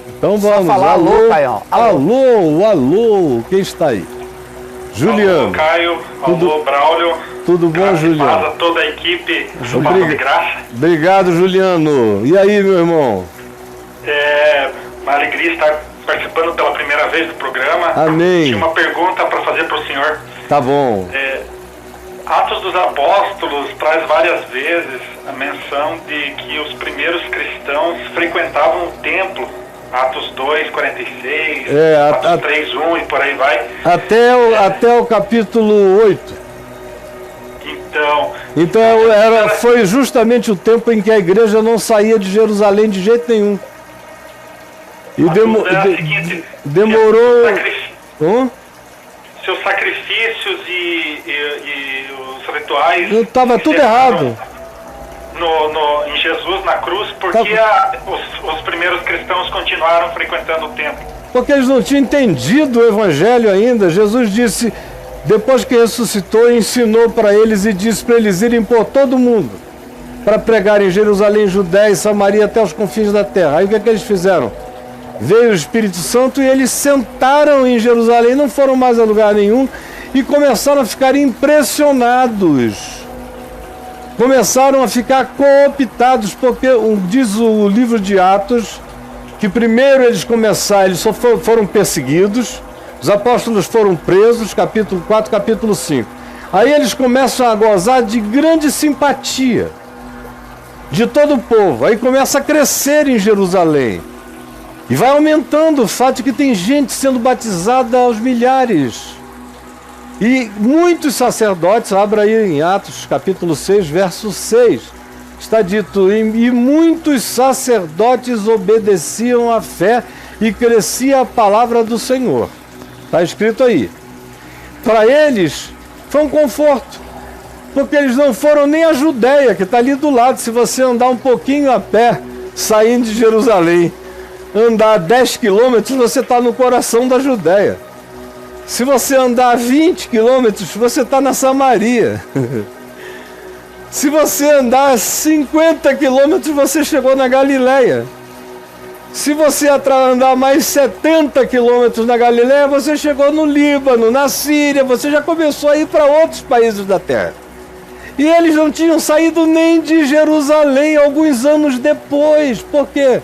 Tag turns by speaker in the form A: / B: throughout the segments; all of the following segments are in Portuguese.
A: Então vamos.
B: Só falar alô, Caio.
A: Alô, quem está aí? Juliano.
C: Alô, Caio. Alô, Braulio.
A: Tudo bom, Juliano?
C: Toda a equipe do Papo de Graça.
A: Obrigado, Juliano. E aí, meu irmão?
C: Uma alegria estar participando pela primeira vez do programa.
A: Amém.
C: Tinha uma pergunta para fazer para o senhor.
A: Tá bom.
C: Atos dos Apóstolos traz várias vezes a menção de que os primeiros cristãos frequentavam o templo. Atos 2, 46, Atos 3, 1 e por aí vai.
A: Até o capítulo 8. Então foi justamente o tempo em que a igreja não saía de Jerusalém de jeito nenhum. E demorou...
C: Seus sacrifícios e os rituais...
A: Estava tudo errado.
C: Em Jesus na cruz, porque os primeiros cristãos continuaram frequentando o templo?
A: Porque eles não tinham entendido o evangelho ainda. Jesus disse, depois que ressuscitou, ensinou para eles e disse para eles irem por todo mundo para pregar em Jerusalém, Judéia e Samaria até os confins da terra. Aí o que é que eles fizeram? Veio o Espírito Santo e eles sentaram em Jerusalém, não foram mais a lugar nenhum e começaram a ficar impressionados. Começaram a ficar cooptados, porque diz o livro de Atos que primeiro eles só foram perseguidos, os apóstolos foram presos, capítulo 4, capítulo 5. Aí eles começam a gozar de grande simpatia de todo o povo. Aí começa a crescer em Jerusalém. E vai aumentando o fato de que tem gente sendo batizada aos milhares. E muitos sacerdotes, abra aí em Atos capítulo 6, verso 6, está dito, e muitos sacerdotes obedeciam à fé e crescia a palavra do Senhor. Está escrito aí. Para eles foi um conforto, porque eles não foram nem à Judéia, que está ali do lado. Se você andar um pouquinho a pé, saindo de Jerusalém, andar 10 quilômetros, você está no coração da Judéia. Se você andar 20 quilômetros, você está na Samaria. Se você andar 50 quilômetros, você chegou na Galileia. Se você andar mais 70 quilômetros na Galileia, você chegou no Líbano, na Síria, você já começou a ir para outros países da terra. E eles não tinham saído nem de Jerusalém alguns anos depois. Por quê?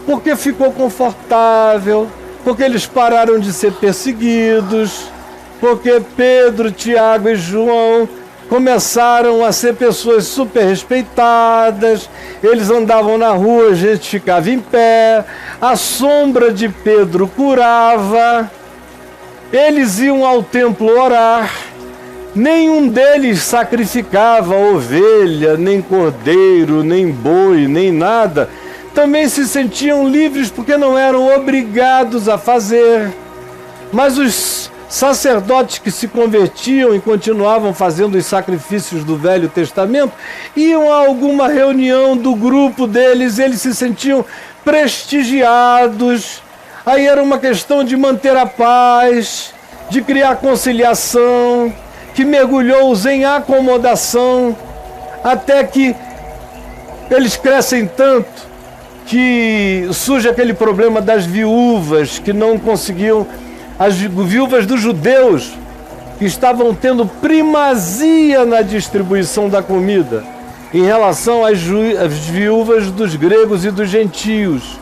A: Porque ficou confortável, porque eles pararam de ser perseguidos, porque Pedro, Tiago e João começaram a ser pessoas super respeitadas, eles andavam na rua, a gente ficava em pé, a sombra de Pedro curava, eles iam ao templo orar, nenhum deles sacrificava ovelha, nem cordeiro, nem boi, nem nada. Também se sentiam livres porque não eram obrigados a fazer. Mas os sacerdotes que se convertiam e continuavam fazendo os sacrifícios do Velho Testamento, iam a alguma reunião do grupo deles, eles se sentiam prestigiados. Aí era uma questão de manter a paz, de criar conciliação, que mergulhou-os em acomodação, até que eles crescem tanto que surge aquele problema das viúvas que não conseguiam, as viúvas dos judeus que estavam tendo primazia na distribuição da comida em relação às viúvas dos gregos e dos gentios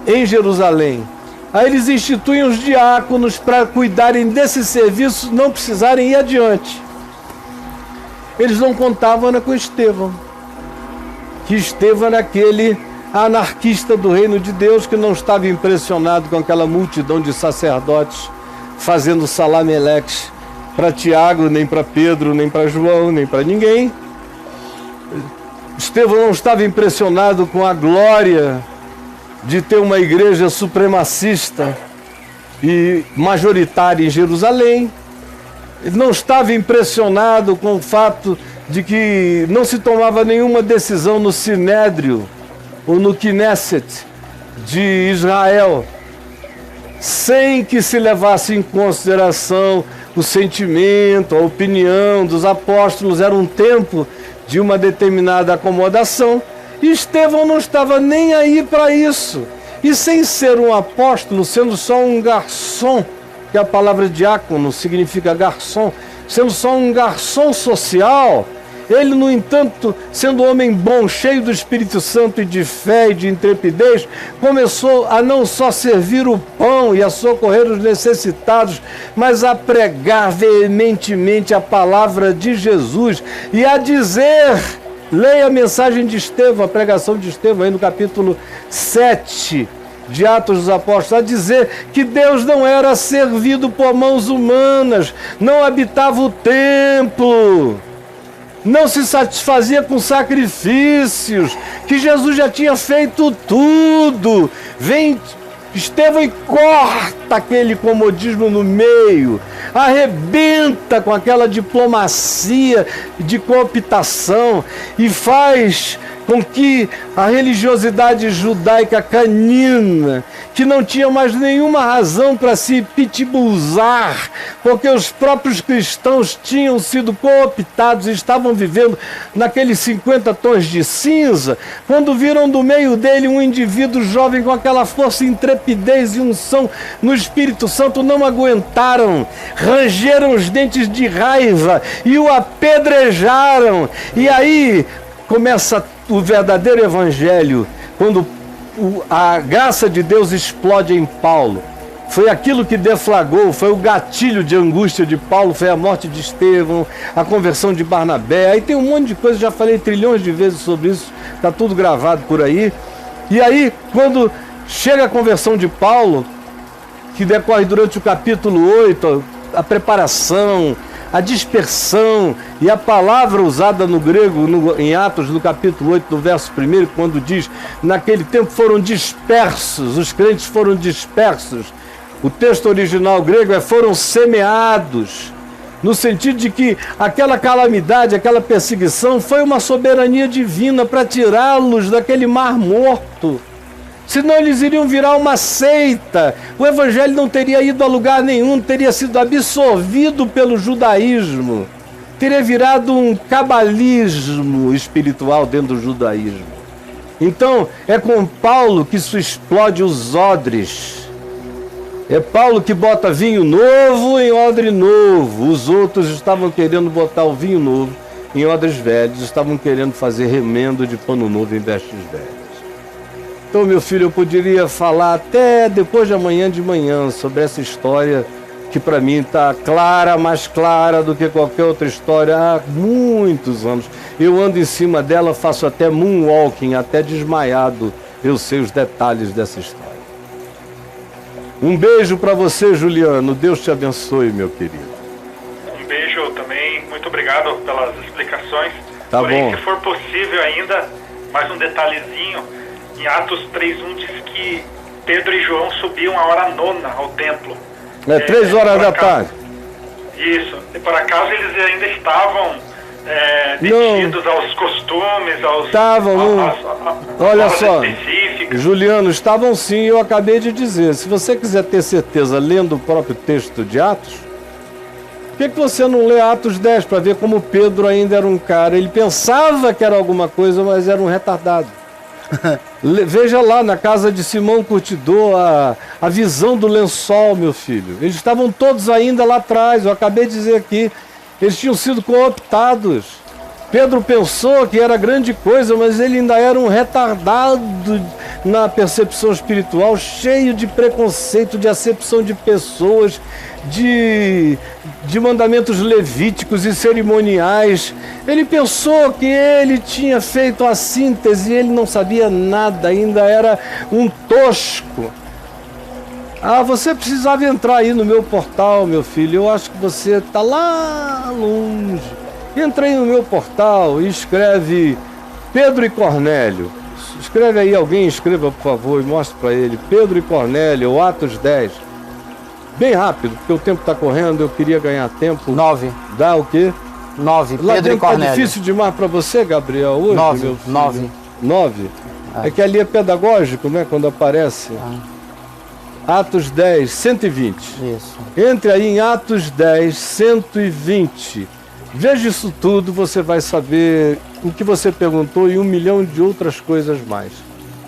A: em Jerusalém. Aí eles instituem os diáconos para cuidarem desse serviço, não precisarem ir adiante. Eles não contavam com Estevão, que Estevão era aquele anarquista do reino de Deus que não estava impressionado com aquela multidão de sacerdotes fazendo salameleques para Tiago, nem para Pedro, nem para João, nem para ninguém. Estevão não estava impressionado com a glória de ter uma igreja supremacista e majoritária em Jerusalém. Ele não estava impressionado com o fato de que não se tomava nenhuma decisão no Sinédrio ou no Knesset de Israel, sem que se levasse em consideração o sentimento, a opinião dos apóstolos. Era um tempo de uma determinada acomodação, e Estevão não estava nem aí para isso. E sem ser um apóstolo, sendo só um garçom, que a palavra diácono significa garçom, sendo só um garçom social, ele, no entanto, sendo um homem bom, cheio do Espírito Santo e de fé e de intrepidez, começou a não só servir o pão e a socorrer os necessitados, mas a pregar veementemente a palavra de Jesus e a dizer, leia a mensagem de Estevão, a pregação de Estevão, aí no capítulo 7 de Atos dos Apóstolos, a dizer que Deus não era servido por mãos humanas, não habitava o templo, não se satisfazia com sacrifícios, que Jesus já tinha feito tudo. Vem Estevão e corta aquele comodismo no meio, arrebenta com aquela diplomacia de cooptação e faz com que a religiosidade judaica canina, que não tinha mais nenhuma razão para se pitibulzar, porque os próprios cristãos tinham sido cooptados e estavam vivendo naqueles 50 tons de cinza, quando viram do meio dele um indivíduo jovem com aquela força, intrepidez e unção no Espírito Santo, não aguentaram, rangeram os dentes de raiva e o apedrejaram. E aí começa o verdadeiro evangelho, quando a graça de Deus explode em Paulo. Foi aquilo que deflagrou, foi o gatilho de angústia de Paulo, foi a morte de Estevão, a conversão de Barnabé. Aí tem um monte de coisa, já falei trilhões de vezes sobre isso, está tudo gravado por aí. E aí, quando chega a conversão de Paulo, que decorre durante o capítulo 8, a preparação, a dispersão e a palavra usada no grego, em Atos, no capítulo 8, no verso 1, quando diz, naquele tempo foram dispersos, os crentes foram dispersos. O texto original grego é foram semeados, no sentido de que aquela calamidade, aquela perseguição foi uma soberania divina para tirá-los daquele mar morto. Senão eles iriam virar uma seita, o evangelho não teria ido a lugar nenhum, teria sido absorvido pelo judaísmo, teria virado um cabalismo espiritual dentro do judaísmo. Então, é com Paulo que isso explode os odres. É Paulo que bota vinho novo em odre novo. Os outros estavam querendo botar o vinho novo em odres velhos, estavam querendo fazer remendo de pano novo em vestes velhas. Então, meu filho, eu poderia falar até depois de amanhã de manhã sobre essa história que para mim está clara, mais clara do que qualquer outra história há muitos anos. Eu ando em cima dela, faço até moonwalking, até desmaiado, eu sei os detalhes dessa história. Um beijo para você, Juliano. Deus te abençoe, meu querido.
C: Um beijo também. Muito obrigado pelas explicações.
A: Tá
C: Porém,
A: bom.
C: se for possível ainda, mais um detalhezinho. Em Atos 3:1 diz que Pedro e João subiam a hora 9ª ao templo.
A: 3 horas da tarde.
C: Isso. E por acaso eles ainda estavam metidos aos costumes, aos...
A: Estavam. Olha só,
C: específicas.
A: Juliano, estavam sim, eu acabei de dizer. Se você quiser ter certeza, lendo o próprio texto de Atos, por que você não lê Atos 10 para ver como Pedro ainda era um cara? Ele pensava que era alguma coisa, mas era um retardado. Veja lá na casa de Simão Curtidor a visão do lençol, meu filho. Eles estavam todos ainda lá atrás, eu acabei de dizer aqui. Eles tinham sido cooptados. Pedro pensou que era grande coisa, mas ele ainda era um retardado na percepção espiritual, cheio de preconceito, de acepção de pessoas, de mandamentos levíticos e cerimoniais. Ele pensou que ele tinha feito a síntese e ele não sabia nada, ainda era um tosco. Você precisava entrar aí no meu portal, meu filho. Eu acho que você está lá longe. Entra aí no meu portal e escreve Pedro e Cornélio. Escreve aí, alguém escreva, por favor, e mostre para ele. Pedro e Cornélio, Atos 10. Bem rápido, porque o tempo está correndo, eu queria ganhar tempo.
B: 9.
A: Dá o quê?
B: 9,
A: Lá
B: Pedro e
A: dentro
B: Cornélio.
A: tá difícil demais para você, Gabriel, hoje,
B: 9,
A: meu filho?
B: 9.
A: 9? É que ali é pedagógico, né, quando aparece. Atos 10, 120.
B: Isso.
A: Entre aí em Atos 10, 120. Veja isso tudo, você vai saber o que você perguntou e 1 milhão de outras coisas mais.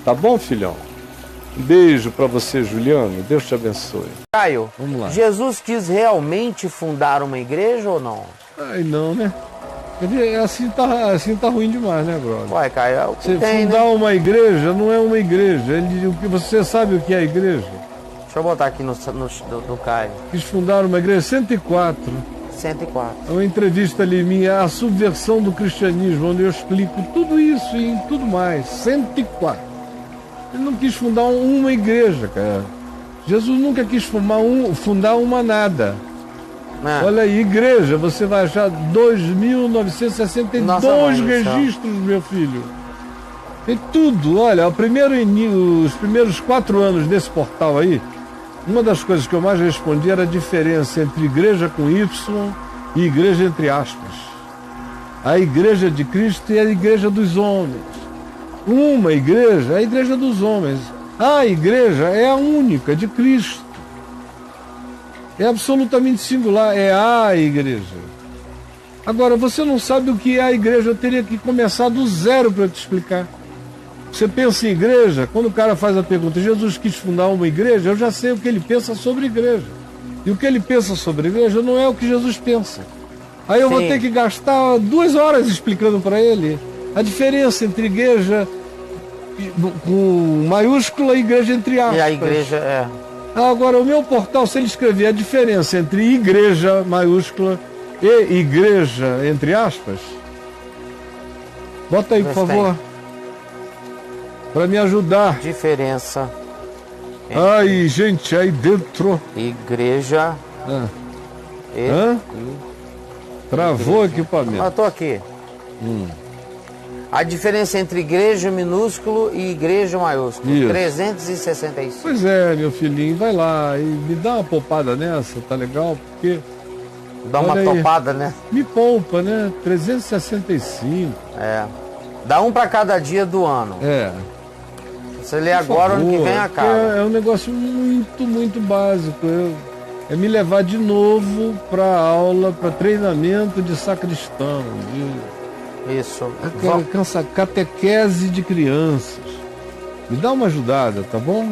A: Tá bom, filhão? Um beijo para você, Juliano. Deus te abençoe.
B: Caio,
A: vamos lá.
B: Jesus quis realmente fundar uma igreja ou não?
A: Ai, não, né? Assim tá ruim demais, né, brother?
B: Ué, Caio, é o que
A: você
B: tem,
A: fundar
B: né?
A: uma igreja não é uma igreja. Você sabe o que é a igreja?
B: Deixa eu botar aqui no Caio.
A: Quis fundar uma igreja 104.
B: 104.
A: É uma entrevista ali minha, a subversão do cristianismo, onde eu explico tudo isso e tudo mais. 104. Ele não quis fundar uma igreja, cara. Jesus nunca quis fundar uma nada. Olha aí, igreja, você vai achar 2.962 registros, meu filho. Tem tudo. Olha, os primeiros 4 anos desse portal aí, uma das coisas que eu mais respondi era a diferença entre igreja com Y e igreja entre aspas. A igreja de Cristo e a igreja dos homens. Uma igreja é a igreja dos homens. A igreja é a única, de Cristo. É absolutamente singular, é a igreja. Agora, você não sabe o que é a igreja, eu teria que começar do zero para te explicar. Você pensa em igreja, quando o cara faz a pergunta, Jesus quis fundar uma igreja, eu já sei o que ele pensa sobre igreja. E o que ele pensa sobre igreja não é o que Jesus pensa. Aí eu vou ter que gastar 2 horas explicando para ele a diferença entre igreja com maiúscula e igreja entre aspas.
B: E a igreja é...
A: Agora, o meu portal, se ele escrever a diferença entre igreja maiúscula e igreja entre aspas, bota aí, por favor. Para me ajudar.
B: Diferença.
A: Ai, gente, aí dentro.
B: Igreja.
A: Travou o equipamento.
B: Eu tô aqui. A diferença entre igreja minúsculo e igreja maiúsculo. Isso. 365.
A: Pois é, meu filhinho, vai lá e me dá uma poupada nessa, tá legal? Porque...
B: Dá uma topada, né?
A: Me poupa, né? 365.
B: É. Dá um para cada dia do ano.
A: É.
B: Você lê agora, ano que vem acaba.
A: É um negócio muito, muito básico. É me levar de novo para aula, para treinamento de sacristão.
B: Isso.
A: Catequese de crianças. Me dá uma ajudada, tá bom?